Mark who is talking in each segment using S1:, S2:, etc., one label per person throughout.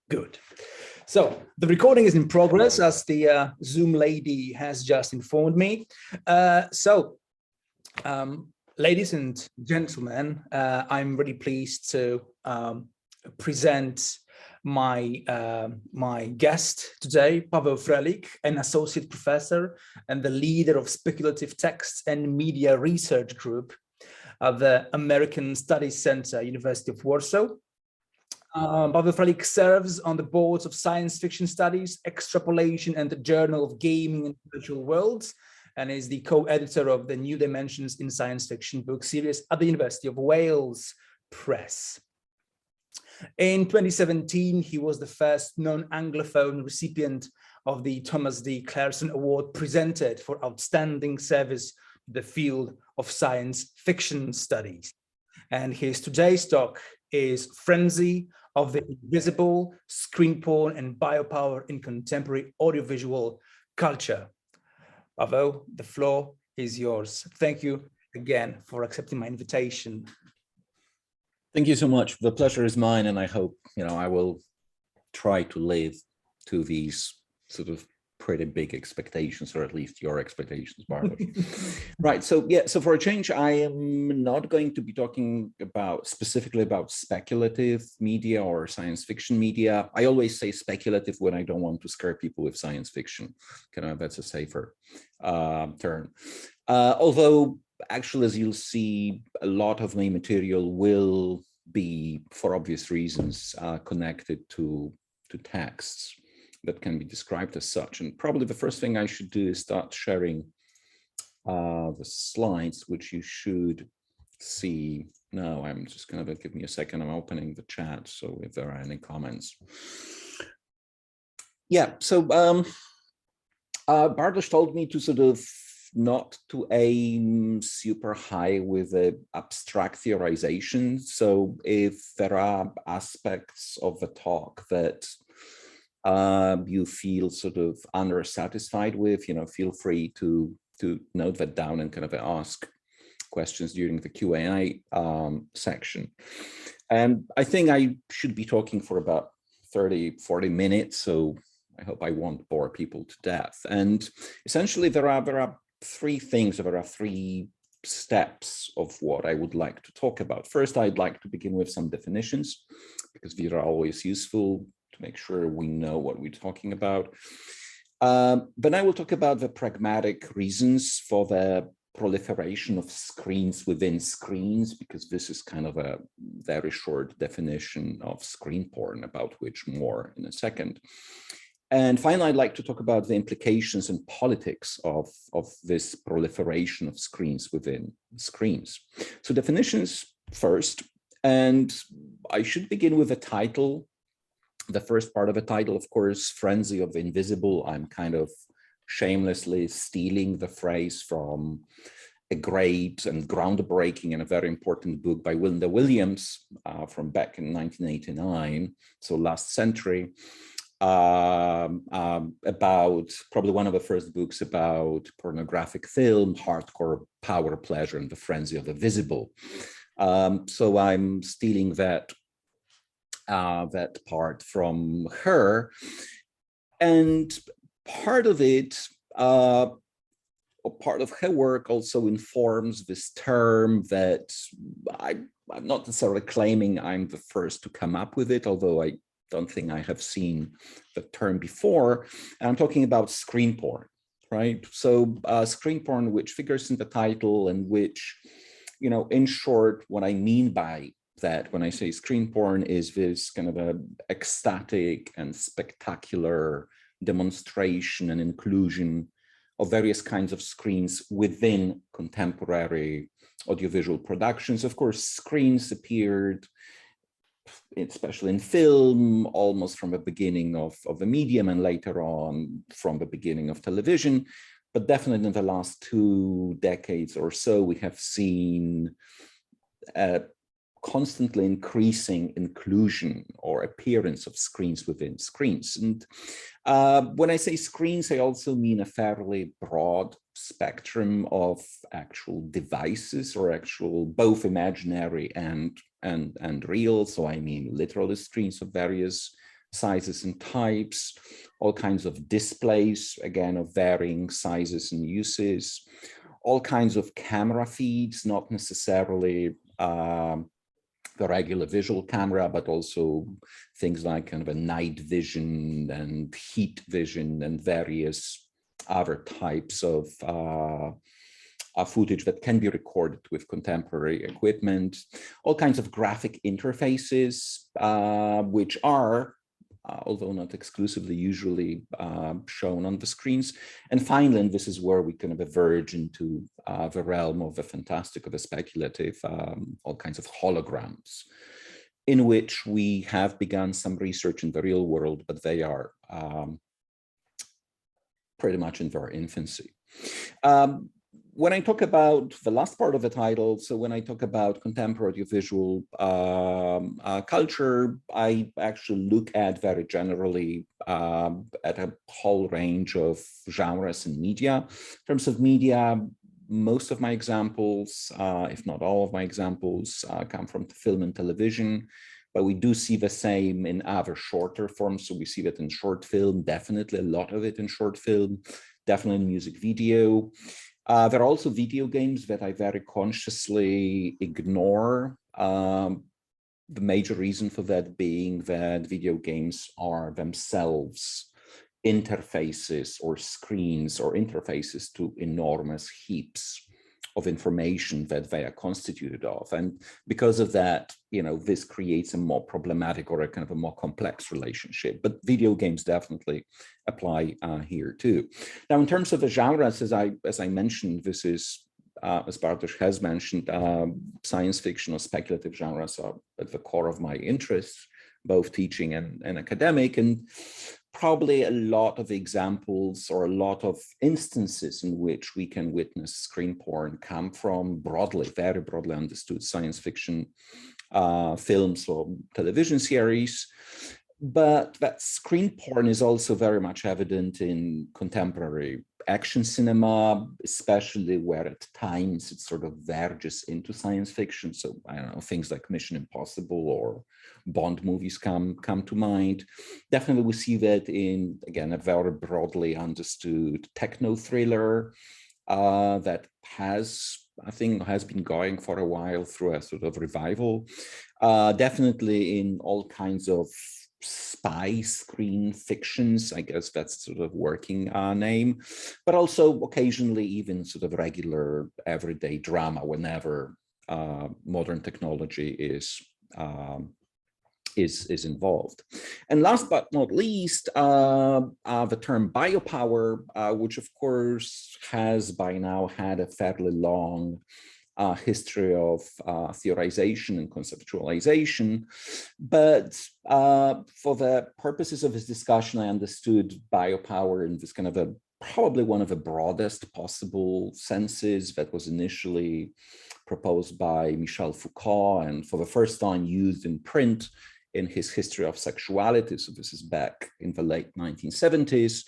S1: Good. So the recording is in progress, as the Zoom lady has just informed me. Ladies and gentlemen, I'm really pleased to present my guest today, Paweł Frelik, an associate professor and the leader of speculative texts and media research group at the American Studies Center, University of Warsaw. Paweł Frelik serves on the boards of Science Fiction Studies, Extrapolation, and the Journal of Gaming and Virtual Worlds, and is the co-editor of the New Dimensions in Science Fiction book series at the University of Wales Press. In 2017, he was the first non-Anglophone recipient of the Thomas D. Clarkson Award, presented for outstanding service to the field of science fiction studies. And his today's talk is Frenzy of the Invisible, Screenporn, and Biopower in Contemporary Audiovisual Culture. Paweł, the floor is yours. Thank you again for accepting my invitation.
S2: Thank you so much. The pleasure is mine, and I hope, I will try to live to these sort of pretty big expectations, or at least your expectations, Bartosz. Right. So for a change, I am not going to be talking specifically about speculative media or science fiction media. I always say speculative when I don't want to scare people with science fiction. That's a safer term. Although, actually, as you'll see, a lot of my material will be, for obvious reasons, connected to texts that can be described as such. And probably the first thing I should do is start sharing the slides, which you should see now. I'm just going to give me a second. I'm opening the chat, so if there are any comments. Yeah, so Bartosz told me to sort of not to aim super high with the abstract theorization. So if there are aspects of the talk that you feel sort of undersatisfied with, feel free to note that down and kind of ask questions during the Q&A section. And I think I should be talking for about 30-40 minutes, so I hope I won't bore people to death. And essentially there are three things, there are three steps of what I would like to talk about. First, I'd like to begin with some definitions, because these are always useful to make sure we know what we're talking about. Then I will talk about the pragmatic reasons for the proliferation of screens within screens, because this is kind of a very short definition of screen porn, about which more in a second. And finally, I'd like to talk about the implications and politics of this proliferation of screens within screens. So definitions first, and I should begin with the title. The first part of the title, of course, Frenzy of the Invisible. I'm kind of shamelessly stealing the phrase from a great and groundbreaking and a very important book by Linda Williams from back in 1989, so last century, about probably one of the first books about pornographic film, hardcore power, pleasure, and the frenzy of the visible. So I'm stealing that part from her, and part of it, part of her work also informs this term that I'm not necessarily claiming I'm the first to come up with it, although I don't think I have seen the term before. And I'm talking about screen porn, right? So screen porn, which figures in the title, and which, in short, what I mean by that when I say screen porn is this kind of a ecstatic and spectacular demonstration and inclusion of various kinds of screens within contemporary audiovisual productions. Of course, screens appeared, especially in film, almost from the beginning of the medium, and later on from the beginning of television. But definitely in the last 2 decades or so, we have seen constantly increasing inclusion or appearance of screens within screens. And when I say screens, I also mean a fairly broad spectrum of actual devices, or actual both imaginary and real. So I mean literally screens of various sizes and types, all kinds of displays, again, of varying sizes and uses, all kinds of camera feeds, not necessarily the regular visual camera, but also things like kind of a night vision and heat vision and various other types of footage that can be recorded with contemporary equipment, all kinds of graphic interfaces, which are, although not exclusively, usually shown on the screens. And finally, and this is where we kind of verge into the realm of the fantastic, of the speculative, all kinds of holograms, in which we have begun some research in the real world, but they are pretty much in their infancy. When I talk about the last part of the title, so when I talk about contemporary audiovisual culture, I actually look at very generally at a whole range of genres and media. In terms of media, most of my examples, if not all of my examples, come from film and television, but we do see the same in other shorter forms. So we see that in short film, definitely a lot of it in short film, definitely in music video. There are also video games that I very consciously ignore. The major reason for that being that video games are themselves interfaces or screens or interfaces to enormous heaps of information that they are constituted of. And because of that, you know, this creates a more problematic or a kind of a more complex relationship. But video games definitely apply here too. Now, in terms of the genres, as I mentioned, this is, as Bartosz has mentioned, science fiction or speculative genres are at the core of my interests, both teaching and academic. And probably a lot of examples or a lot of instances in which we can witness screen porn come from broadly, very broadly understood science fiction films or television series. But that screen porn is also very much evident in contemporary action cinema, especially where at times it sort of verges into science fiction. So I don't know, things like Mission Impossible or Bond movies come to mind. Definitely we see that in, again, a very broadly understood techno thriller that has, I think, has been going for a while through a sort of revival. Definitely in all kinds of spy screen fictions, I guess that's sort of working name, but also occasionally even sort of regular everyday drama whenever modern technology is involved. And last but not least, the term biopower, which of course has by now had a fairly long history of theorization and conceptualization. But for the purposes of this discussion, I understood biopower in this kind of probably one of the broadest possible senses that was initially proposed by Michel Foucault and for the first time used in print in his History of Sexuality. So this is back in the late 1970s,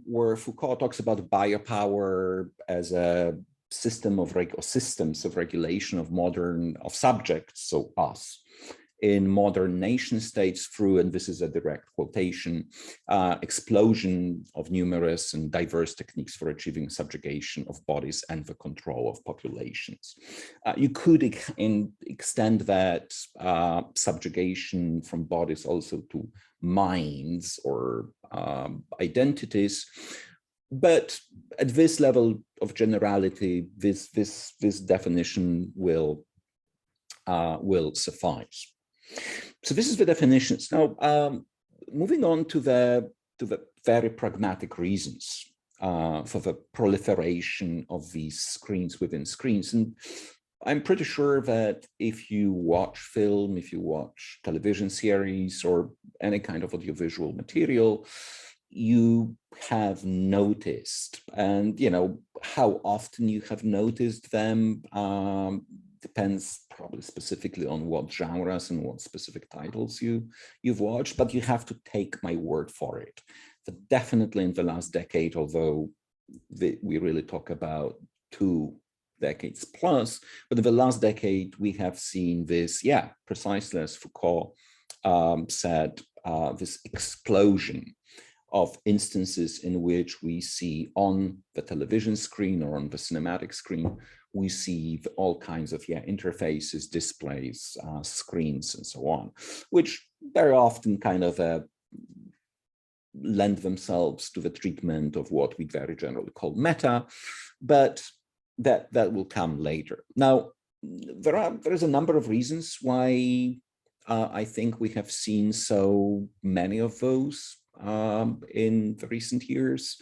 S2: where Foucault talks about biopower as a system of systems of regulation of subjects, so us, in modern nation states through, and this is a direct quotation, explosion of numerous and diverse techniques for achieving subjugation of bodies and the control of populations. You could extend that subjugation from bodies also to minds or identities. But at this level of generality, this definition will suffice. So this is the definitions. Now, moving on to the very pragmatic reasons for the proliferation of these screens within screens. And I'm pretty sure that if you watch film, if you watch television series or any kind of audiovisual material, you have noticed, and you know how often you have noticed them depends probably specifically on what genres and what specific titles you've watched, but you have to take my word for it. But definitely in the last decade, although we really talk about 2 decades plus, but in the last decade we have seen this, yeah, precisely as Foucault said this explosion of instances in which we see on the television screen or on the cinematic screen, we see all kinds of interfaces, displays, screens, and so on, which very often kind of lend themselves to the treatment of what we very generally call meta, but that will come later. Now, there is a number of reasons why I think we have seen so many of those in the recent years.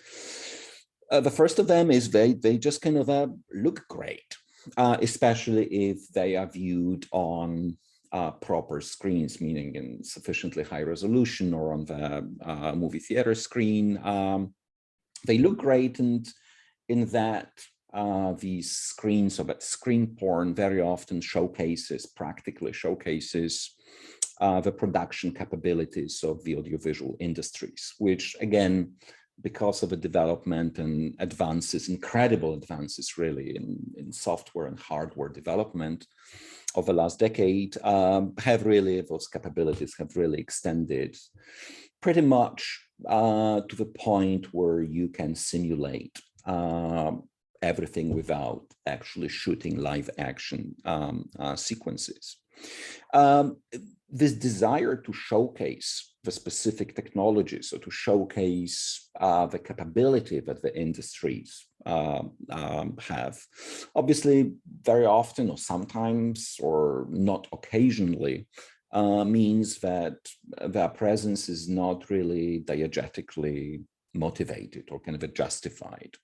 S2: The first of them is they just kind of look great, especially if they are viewed on proper screens, meaning in sufficiently high resolution or on the movie theater screen. They look great, and in that these screens, or that screen porn, very often practically showcases the production capabilities of the audiovisual industries, which again, because of the development and advances, incredible advances really in software and hardware development of the last decade, those capabilities have really extended pretty much to the point where you can simulate everything without actually shooting live action sequences. This desire to showcase the specific technologies, or to showcase the capability that the industries have, obviously very often, or sometimes, or not occasionally, means that their presence is not really diegetically motivated or kind of justified.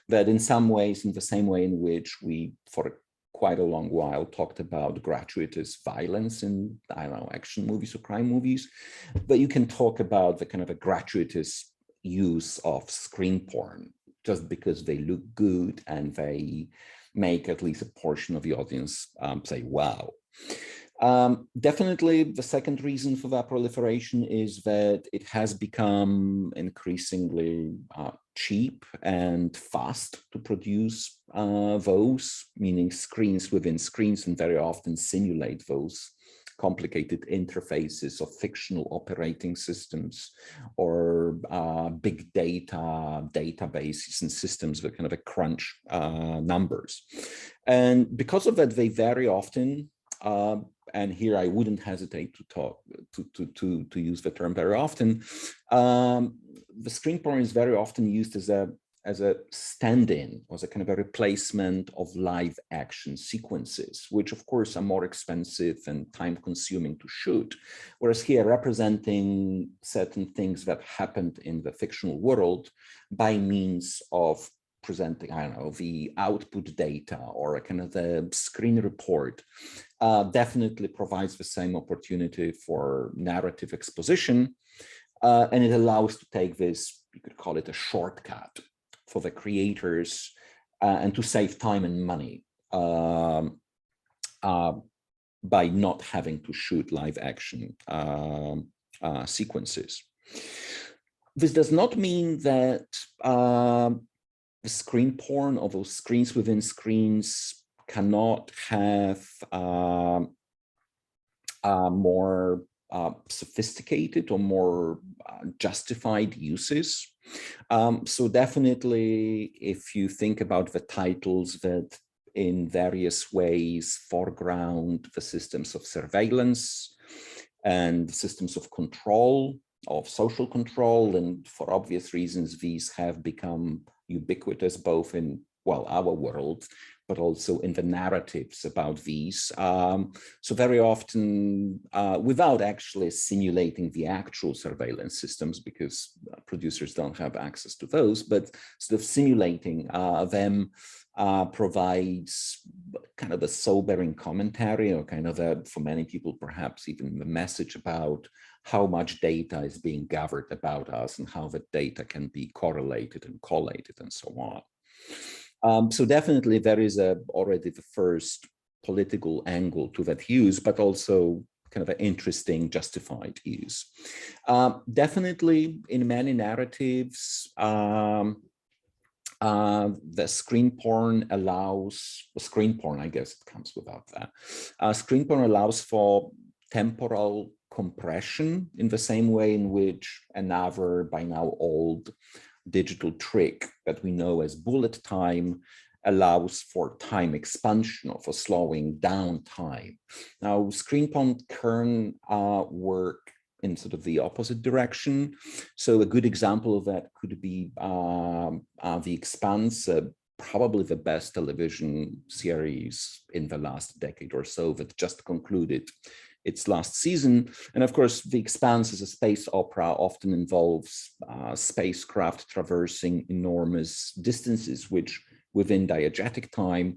S2: That in some ways, in the same way in which we, for quite a long while, talked about gratuitous violence in, I don't know, action movies or crime movies, but you can talk about the kind of a gratuitous use of screen porn just because they look good and they make at least a portion of the audience say, wow. Definitely the second reason for that proliferation is that it has become increasingly cheap and fast to produce those, meaning screens within screens, and very often simulate those complicated interfaces of fictional operating systems or big data databases and systems that kind of crunch numbers. And because of that, they very often, and here I wouldn't hesitate to use the term very often, the screen porn is very often used as a stand-in, as a kind of a replacement of live action sequences, which of course are more expensive and time-consuming to shoot. Whereas here, representing certain things that happened in the fictional world by means of presenting, I don't know, the output data or a kind of the screen report, definitely provides the same opportunity for narrative exposition. And it allows to take this, you could call it a shortcut for the creators and to save time and money by not having to shoot live action sequences. This does not mean that the screen porn, or those screens within screens, cannot have more sophisticated or more justified uses. So definitely, if you think about the titles that in various ways foreground the systems of surveillance and systems of control, of social control, and for obvious reasons, these have become ubiquitous both in, well, our world, but also in the narratives about these. So very often, without actually simulating the actual surveillance systems, because producers don't have access to those, but sort of simulating them provides kind of a sobering commentary, or kind of a, for many people, perhaps even a message about how much data is being gathered about us and how the data can be correlated and collated and so on. So definitely there is already the first political angle to that use, but also kind of an interesting justified use. Definitely in many narratives, the screen porn allows, screen porn, I guess it comes without that. Screen porn allows for temporal compression in the same way in which another, by now old, digital trick that we know as bullet time allows for time expansion or for slowing down time. Now, Screenporn can work in sort of the opposite direction. So a good example of that could be The Expanse, probably the best television series in the last decade or so that just concluded its last season. And of course, The Expanse is a space opera, often involves spacecraft traversing enormous distances, which within diegetic time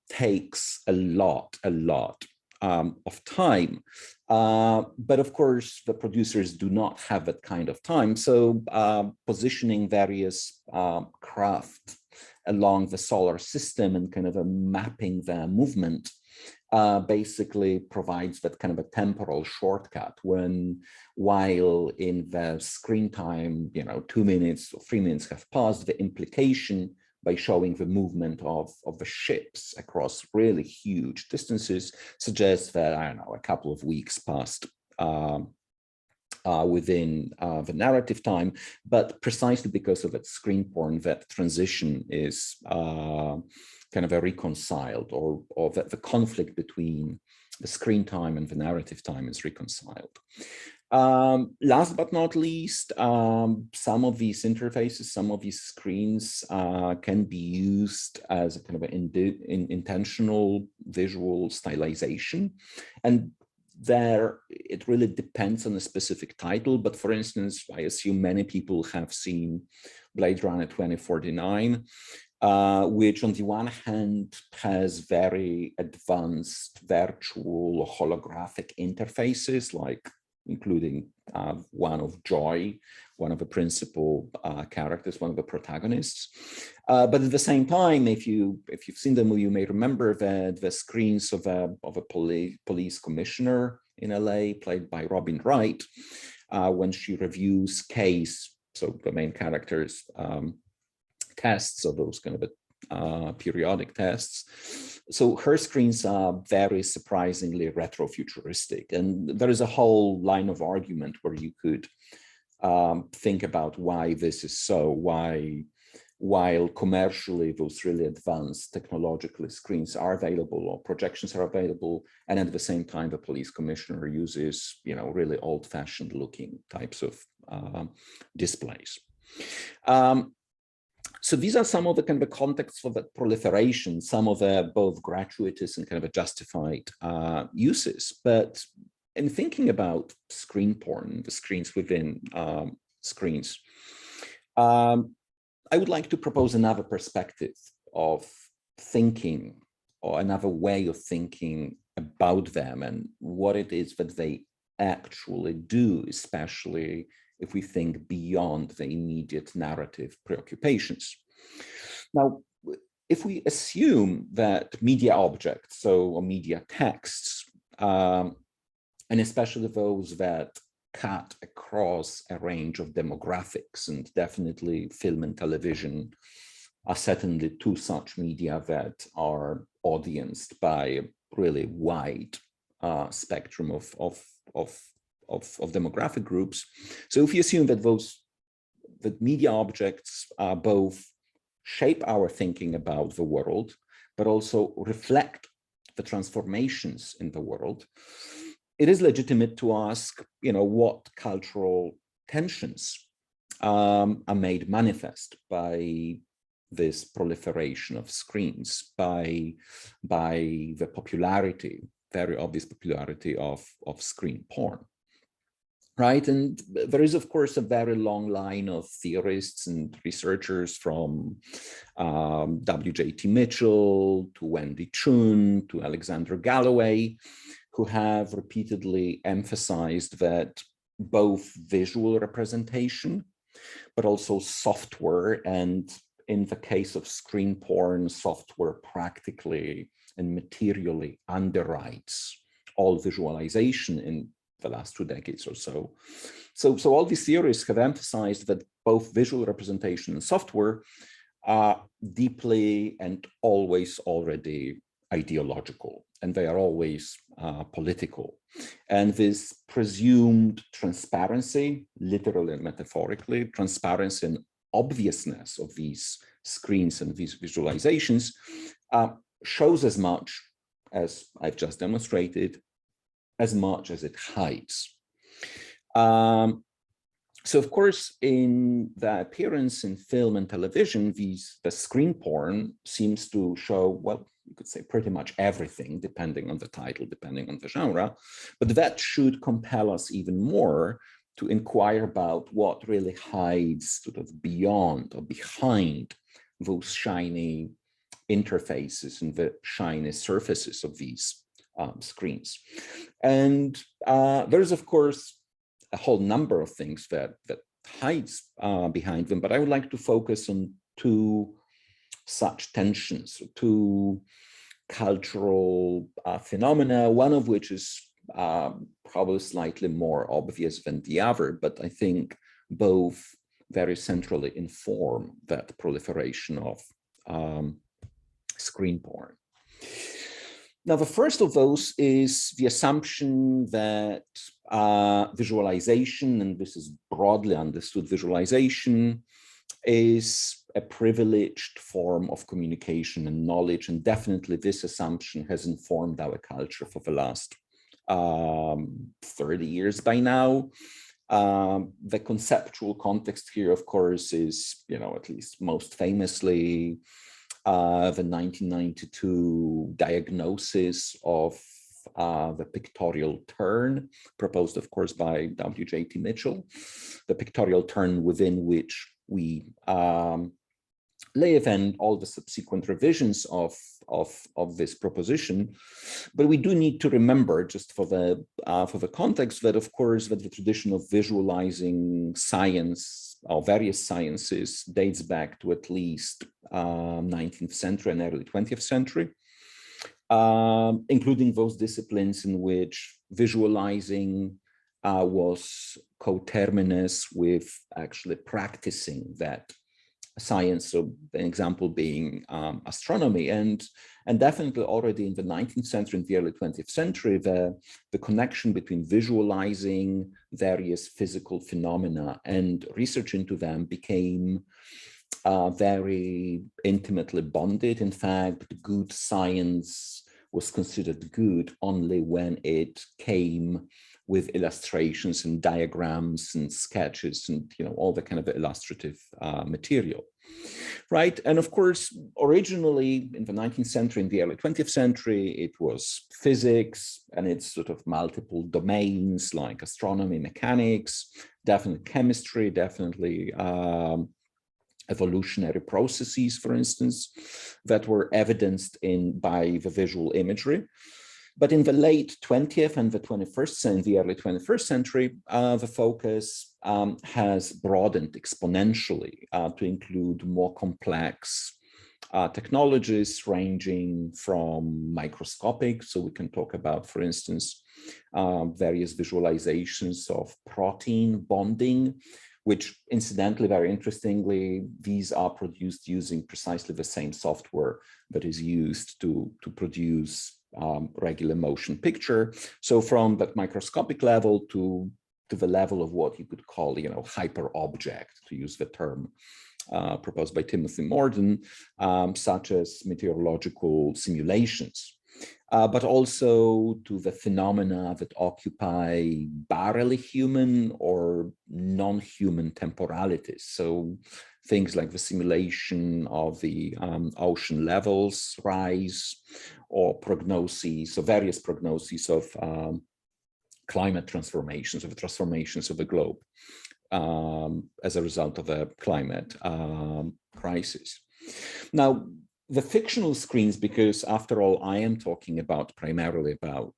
S2: takes a lot of time. But of course, the producers do not have that kind of time. So positioning various craft along the solar system and kind of mapping their movement basically provides that kind of a temporal shortcut while in the screen time, 2 minutes or 3 minutes have passed, the implication by showing the movement of the ships across really huge distances suggests that, I don't know, a couple of weeks passed within the narrative time, but precisely because of that Screenporn, that transition is kind of a reconciled, or that the conflict between the screen time and the narrative time is reconciled. Last but not least, some of these interfaces, some of these screens can be used as a kind of an intentional visual stylization. And there, it really depends on a specific title. But for instance, I assume many people have seen Blade Runner 2049, which on the one hand has very advanced virtual holographic interfaces, like including one of Joy, one of the principal characters, one of the protagonists. But at the same time, if you've seen the movie, you may remember that the screens of a police commissioner in LA, played by Robin Wright, when she reviews case, so the main character's tests, or those kind of periodic tests. So her screens are very surprisingly retrofuturistic. And there is a whole line of argument where you could think about why this is so, while commercially those really advanced technological screens are available or projections are available, and at the same time the police commissioner uses really old-fashioned looking types of displays. So these are some of the kind of contexts for the proliferation, some of the both gratuitous and kind of a justified uses. But in thinking about screen porn, the screens within screens, I would like to propose another perspective of thinking, or another way of thinking about them and what it is that they actually do, especially if we think beyond the immediate narrative preoccupations. Now, if we assume that media objects, or media texts, and especially those that cut across a range of demographics, and definitely film and television are certainly two such media that are audienced by a really wide spectrum of demographic groups. So if you assume that media objects both shape our thinking about the world, but also reflect the transformations in the world, it is legitimate to ask, what cultural tensions are made manifest by this proliferation of screens, by the popularity, very obvious popularity of screen porn. Right, and there is, of course, a very long line of theorists and researchers, from W.J.T. Mitchell to Wendy Chun to Alexander Galloway, who have repeatedly emphasized that both visual representation, but also software, and in the case of screen porn, software practically and materially underwrites all visualization in the last 2 decades or so. So all these theories have emphasized that both visual representation and software are deeply and always already ideological, and they are always political. And this presumed transparency, literally and metaphorically, transparency and obviousness of these screens and these visualizations shows as much as I've just demonstrated, as much as it hides. So of course, in the appearance in film and television, the screen porn seems to show, well, you could say pretty much everything, depending on the title, depending on the genre, but that should compel us even more to inquire about what really hides sort of beyond or behind those shiny interfaces and the shiny surfaces of these screens. And there's, of course, a whole number of things that hides behind them, but I would like to focus on two such tensions, two cultural phenomena, one of which is probably slightly more obvious than the other, but I think both very centrally inform that proliferation of screen porn. Now, the first of those is the assumption that visualization, and this is broadly understood, visualization is a privileged form of communication and knowledge, and definitely this assumption has informed our culture for the last 30 years by now. The conceptual context here, of course, is, at least most famously, the 1992 diagnosis of the pictorial turn, proposed, of course, by W.J.T. Mitchell, the pictorial turn within which we live, and all the subsequent revisions of this proposition. But we do need to remember, just for the context, that of course that the tradition of visualizing science or various sciences dates back to at least 19th century and early 20th century, including those disciplines in which visualizing was coterminous with actually practicing that science. So an example being astronomy, and definitely already in the 19th century and the early 20th century, the connection between visualizing various physical phenomena and research into them became very intimately bonded. In fact, good science was considered good only when it came with illustrations and diagrams and sketches and all the kind of illustrative material, right? And of course, originally in the 19th century, in the early 20th century, it was physics and its sort of multiple domains like astronomy, mechanics, definitely chemistry, definitely evolutionary processes, for instance, that were evidenced by the visual imagery. But in the late 20th and the 21st and the early 21st century, the focus has broadened exponentially to include more complex technologies ranging from microscopic. So we can talk about, for instance, various visualizations of protein bonding, which incidentally, very interestingly, these are produced using precisely the same software that is used to produce regular motion picture. So from that microscopic level to the level of what you could call, hyper object, to use the term proposed by Timothy Morden, such as meteorological simulations, but also to the phenomena that occupy barely human or non-human temporalities. So things like the simulation of the ocean levels rise, or prognoses, so various prognoses of climate transformations, of the transformations of the globe as a result of a climate crisis. Now, the fictional screens, because after all, I am talking primarily about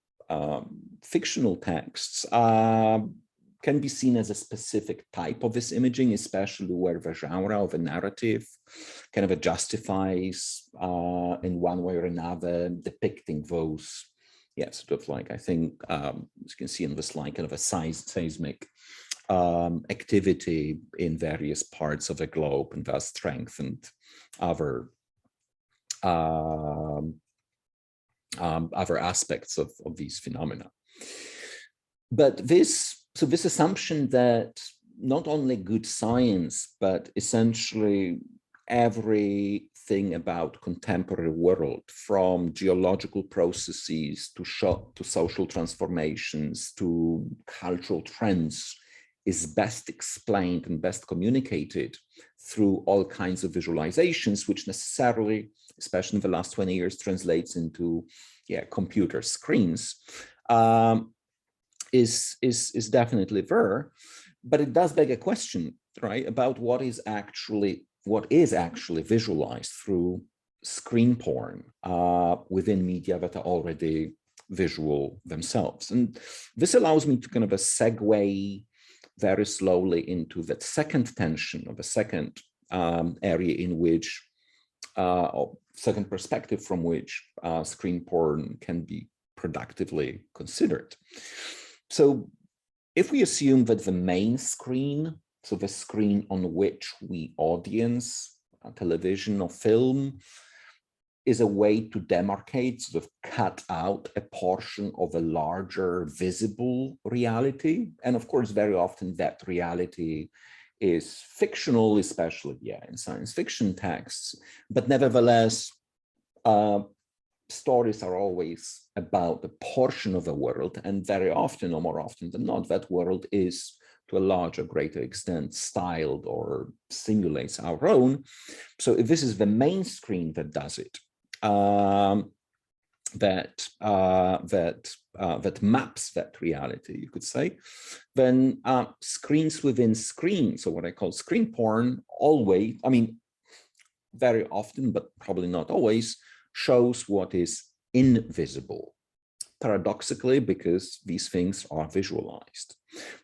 S2: fictional texts, can be seen as a specific type of this imaging, especially where the genre of a narrative kind of justifies in one way or another depicting those, sort of like, I think, as you can see in the slide, kind of a seismic activity in various parts of the globe, and thus strengthened other other aspects of these phenomena. But this assumption that not only good science, but essentially everything about contemporary world, from geological processes to social transformations to cultural trends, is best explained and best communicated through all kinds of visualizations, which necessarily, especially in the last 20 years, translates into computer screens, is definitely there. But it does beg a question, right, about what is actually visualized through screen porn within media that are already visual themselves. And this allows me to kind of segue very slowly into that second tension, or the second area in which, or second perspective from which screen porn can be productively considered. So if we assume that the main screen, so the screen on which we audience television or film, is a way to demarcate, sort of cut out a portion of a larger visible reality. And of course, very often that reality is fictional, especially in science fiction texts. But nevertheless, stories are always about a portion of the world, and very often, or more often than not, that world is to a larger, greater extent styled or simulates our own. So if this is the main screen that does it, that maps that reality, you could say, then screens within screens, so what I call screen porn, always, I mean, very often, but probably not always, shows what is invisible, paradoxically, because these things are visualized.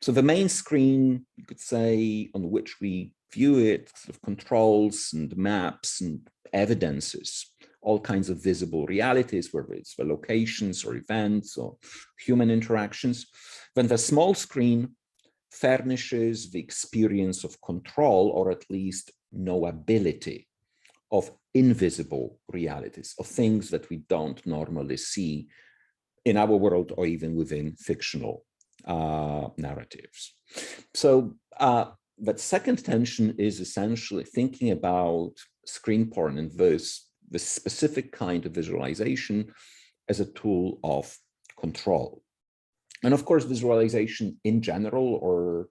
S2: So the main screen, you could say, on which we view it, sort of controls and maps and evidences all kinds of visible realities, whether it's the locations or events or human interactions. Then the small screen furnishes the experience of control, or at least knowability, of invisible realities, of things that we don't normally see in our world or even within fictional narratives. So that second tension is essentially thinking about screen porn and this specific kind of visualization as a tool of control. And of course, visualization in general, or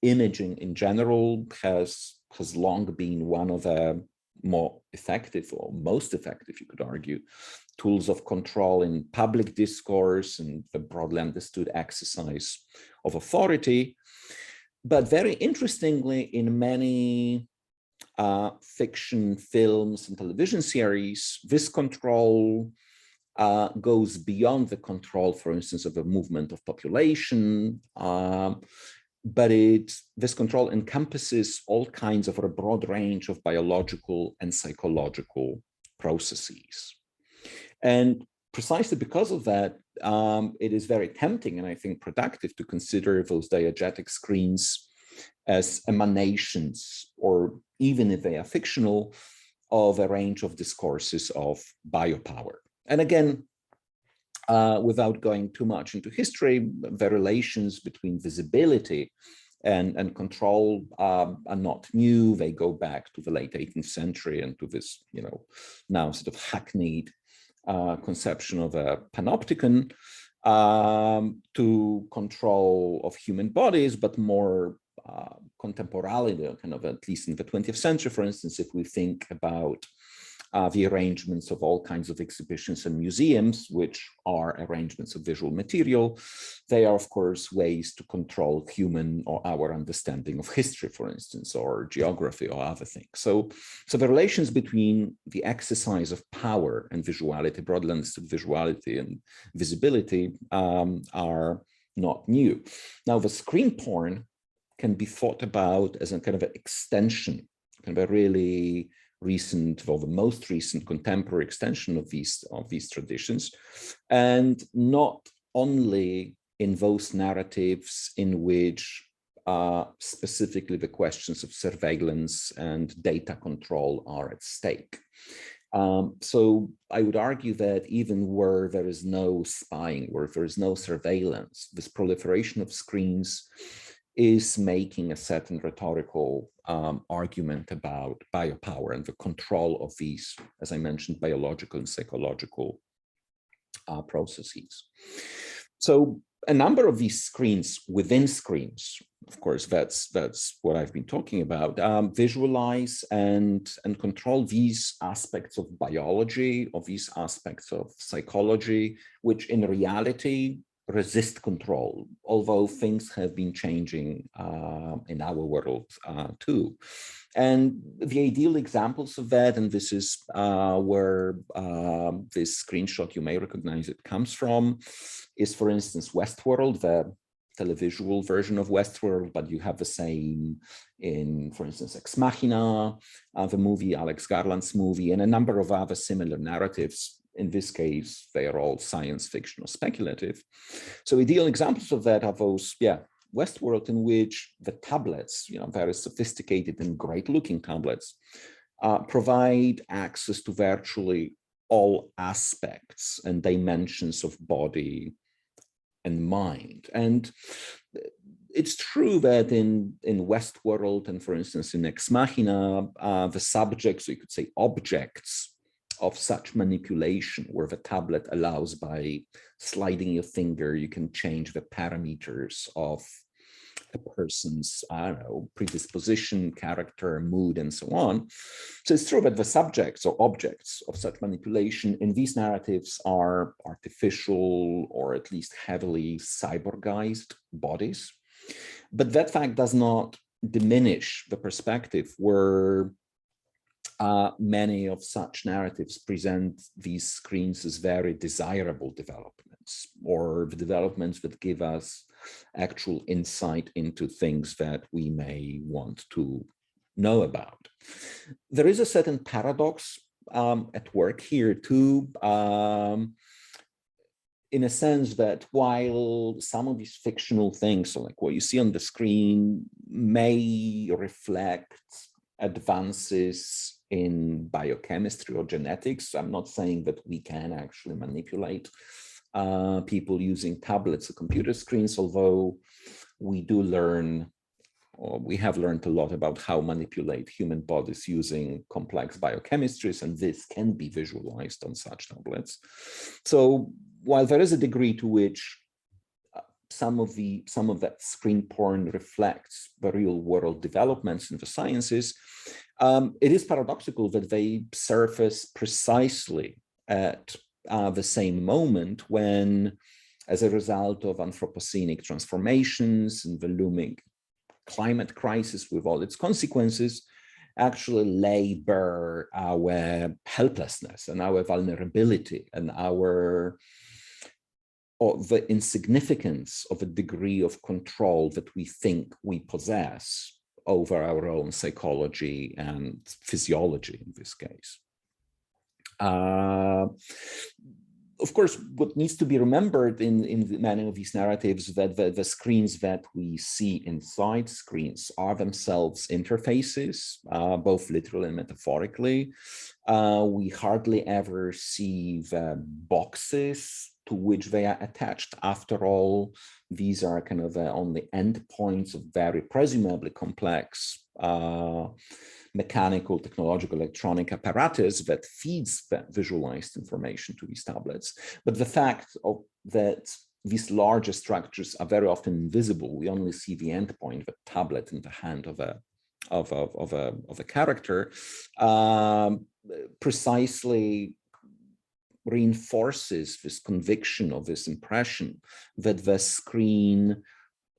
S2: imaging in general, has long been one of the more effective, or most effective, you could argue, tools of control in public discourse and the broadly understood exercise of authority. But very interestingly, in many fiction, films, and television series, this control goes beyond the control, for instance, of a movement of population, but this control encompasses all kinds of a broad range of biological and psychological processes. And precisely because of that, it is very tempting, and I think productive, to consider those diegetic screens as emanations, or even if they are fictional, of a range of discourses of biopower. And again, without going too much into history, the relations between visibility and control are not new. They go back to the late 18th century and to this, now sort of hackneyed conception of a panopticon to control of human bodies, but more contemporarily, kind of at least in the 20th century, for instance, if we think about the arrangements of all kinds of exhibitions and museums, which are arrangements of visual material, they are, of course, ways to control human or our understanding of history, for instance, or geography or other things. So the relations between the exercise of power and visuality, broadly understood visuality and visibility, are not new. Now, the screen porn can be thought about as a kind of an extension, kind of a really recent, or the most recent contemporary extension of these traditions, and not only in those narratives in which specifically the questions of surveillance and data control are at stake. So I would argue that even where there is no spying, where there is no surveillance, this proliferation of screens is making a certain rhetorical argument about biopower and the control of these, as I mentioned, biological and psychological processes. So a number of these screens within screens, of course, that's what I've been talking about, visualize and control these aspects of biology, of these aspects of psychology, which in reality resist control, although things have been changing in our world too. And the ideal examples of that, and this is where this screenshot, you may recognize it, comes from, is, for instance, Westworld, the televisual version of Westworld, but you have the same in, for instance, Ex Machina, the movie, Alex Garland's movie, and a number of other similar narratives. In this case, they are all science fiction or speculative. So ideal examples of that are those, Westworld, in which the tablets, very sophisticated and great looking tablets, provide access to virtually all aspects and dimensions of body and mind. And it's true that in Westworld and, for instance, in Ex Machina, the subjects, or you could say objects, of such manipulation, where the tablet allows, by sliding your finger, you can change the parameters of a person's, I don't know, predisposition, character, mood, and so on. So it's true that the subjects or objects of such manipulation in these narratives are artificial, or at least heavily cyborgized bodies. But that fact does not diminish the perspective where many of such narratives present these screens as very desirable developments, or the developments that give us actual insight into things that we may want to know about. There is a certain paradox at work here too, in a sense that while some of these fictional things, so like what you see on the screen, may reflect advances in biochemistry or genetics, I'm not saying that we can actually manipulate people using tablets or computer screens, although we do learn, or we have learned a lot about how manipulate human bodies using complex biochemistries, and this can be visualized on such tablets. So while there is a degree to which some of that screen porn reflects the real world developments in the sciences, it is paradoxical that they surface precisely at the same moment when, as a result of Anthropocenic transformations and the looming climate crisis with all its consequences, actually lay bare our helplessness and our vulnerability and the insignificance of a degree of control that we think we possess over our own psychology and physiology in this case. Of course, what needs to be remembered in many of these narratives that the screens that we see inside screens are themselves interfaces, both literally and metaphorically. We hardly ever see the boxes to which they are attached. After all, these are kind of only endpoints of very presumably complex mechanical, technological, electronic apparatus that feeds that visualized information to these tablets. But the fact that these larger structures are very often invisible, we only see the endpoint, the tablet in the hand of a character, precisely reinforces this conviction of this impression that the screen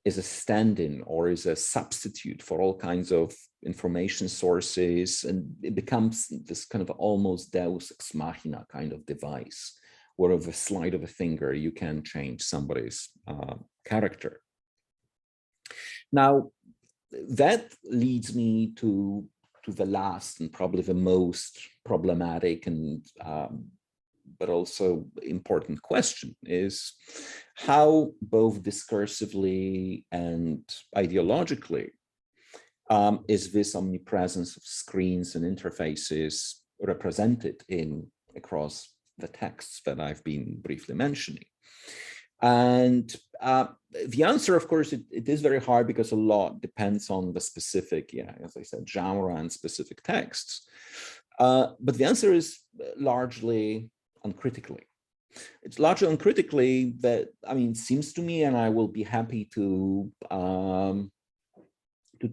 S2: is a stand-in or is a substitute for all kinds of information sources, and it becomes this kind of almost deus ex machina kind of device, where with a slide of a finger you can change somebody's character. Now, that leads me to the last and probably the most problematic and but also important question, is how both discursively and ideologically is this omnipresence of screens and interfaces represented across the texts that I've been briefly mentioning. And the answer, of course, it is very hard because a lot depends on the specific, as I said, genre and specific texts. But the answer is largely uncritically. It's largely uncritically that, it seems to me, and I will be happy to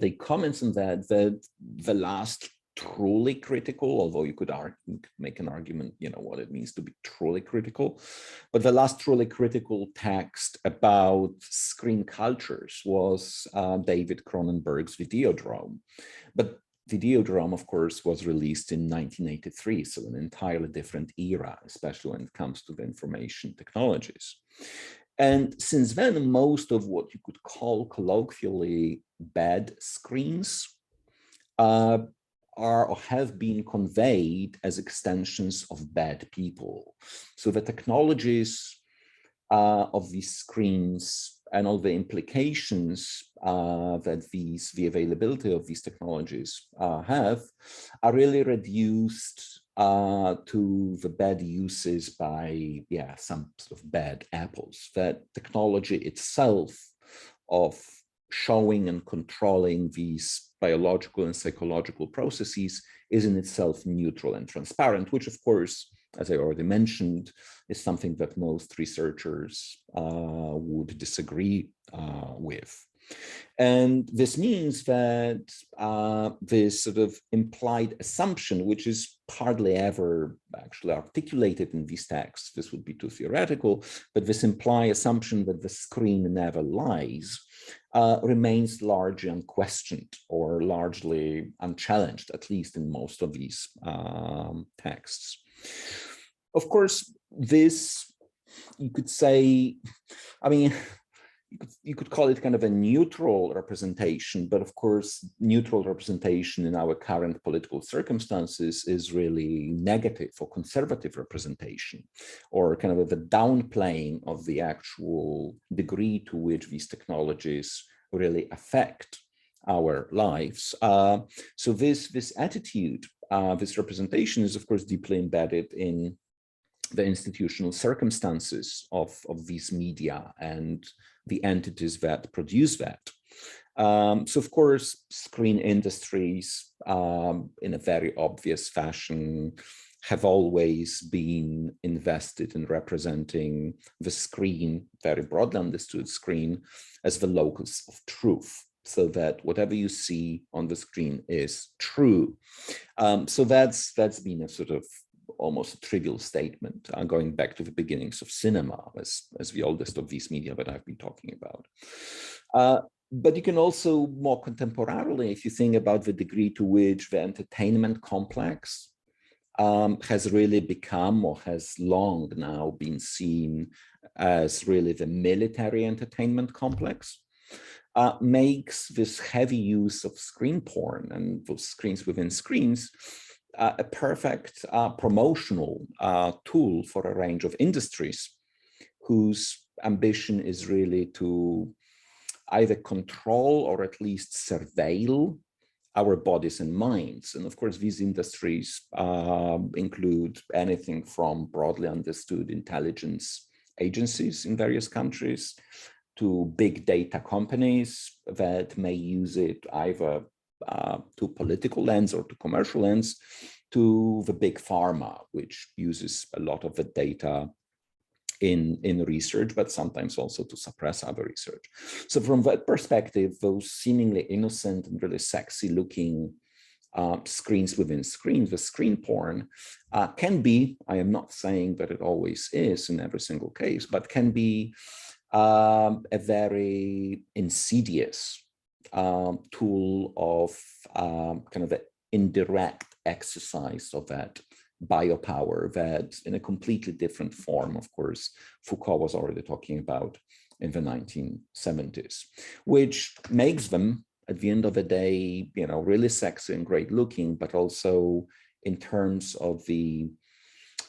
S2: take comments on that the last truly critical, although you could make an argument, what it means to be truly critical, but the last truly critical text about screen cultures was David Cronenberg's Videodrome. But Videodrome, of course, was released in 1983, so an entirely different era, especially when it comes to the information technologies. And since then, most of what you could call colloquially bad screens are or have been conveyed as extensions of bad people. So the technologies of these screens and all the implications that the availability of these technologies have are really reduced to the bad uses by some sort of bad apples. That technology itself of showing and controlling these biological and psychological processes is in itself neutral and transparent, which of course, as I already mentioned, is something that most researchers would disagree with. And this means that this sort of implied assumption, which is hardly ever actually articulated in these texts, this would be too theoretical, but this implied assumption that the screen never lies remains largely unquestioned or largely unchallenged, at least in most of these texts. Of course, this, you could say, you could call it kind of a neutral representation, but of course, neutral representation in our current political circumstances is really negative or conservative representation, or kind of the downplaying of the actual degree to which these technologies really affect our lives. So this attitude, this representation is of course deeply embedded in the institutional circumstances of these media and the entities that produce that. So of course, screen industries in a very obvious fashion have always been invested in representing the screen, very broadly understood screen, as the locus of truth, so that whatever you see on the screen is true. So that's been a sort of almost a trivial statement, going back to the beginnings of cinema as the oldest of these media that I've been talking about. But you can also more contemporarily, if you think about the degree to which the entertainment complex has really become or has long now been seen as really the military entertainment complex, makes this heavy use of screen porn and those screens within screens a perfect promotional tool for a range of industries whose ambition is really to either control or at least surveil our bodies and minds. And of course, these industries include anything from broadly understood intelligence agencies in various countries to big data companies that may use it either to political lens or to commercial lens, to the big pharma, which uses a lot of the data in research, but sometimes also to suppress other research. So from that perspective, those seemingly innocent and really sexy looking screens within screens, the screen porn, can be, I am not saying that it always is in every single case, but can be a very insidious tool of kind of an indirect exercise of that biopower that in a completely different form, of course, Foucault was already talking about in the 1970s, which makes them at the end of the day, really sexy and great looking, but also in terms of the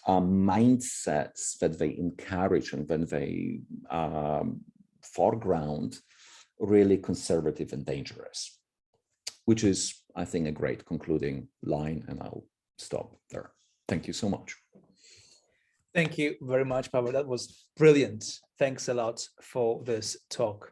S2: mindsets that they encourage and when they foreground, really conservative and dangerous, which is, I think, a great concluding line, and I'll stop there. Thank you so much.
S1: Thank you very much, Paweł. That was brilliant. Thanks a lot for this talk.